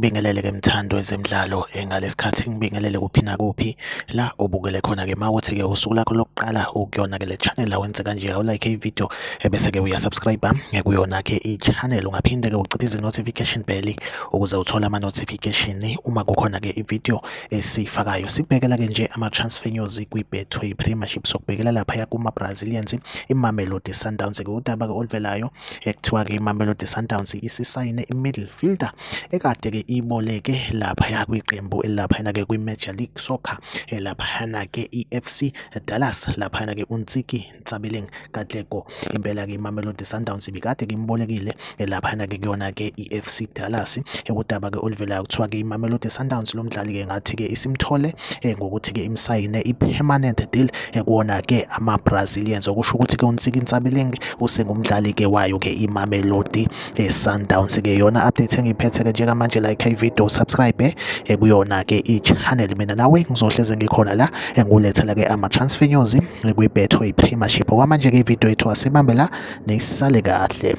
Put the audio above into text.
Ngikubingelele ke mthando wezemidlalo ngalesikhathi ngibingelele kuphi nakuphi la obukele khona ke mawuthi ke usuku lakho lokuqala ukuyona ke le channel la wenze kanje awulike ivideo bese ke uyasubscribe kuyona ke i-channel ungaphinde ke uciphize i-notification bell ukuze uthole ama-notification uma kukhona ke ivideo esifakayo. Sikubhekela ke nje ama-transfer news kwi-Betway Premiership sokubhekela lapha kuma Brazilians iMamelodi Sundowns ke udaba ke oluvelayo ekuthiwa ke iMamelodi Sundowns isisayine i-middle fielder ekade ke iboleke lapha kwiqembu elaphana ke kwi-Major League Soccer laphana ke i-FC Dallas laphana ke uNtsiki Ntsabeleng Katlego. Impela ke iMamelodi Sundowns ibikade ke imbolekile laphana ke kuyona ke i-FC Dallas ekudaba ke oluvelayo kuthiwa ke iMamelodi Sundowns lo mdlali ke ngathi ke isimthole ngokuthi ke imsayine i-permanent deal kuwona ke ama-Brazilians okusho ukuthi ke uNtsiki Ntsabeleng usengumdlali ke wayo ke iMamelodi Sundowns ke yona update engiphethe ke njengamanje like ivideo subscribe kuyona ke i-channel. Mina nawe ngizohleze ngikhona la engulethela ke ama-transfer news kwi-Betway Premiership. Okwamanje ke ivideo yethu asibambe la nesisale kahle.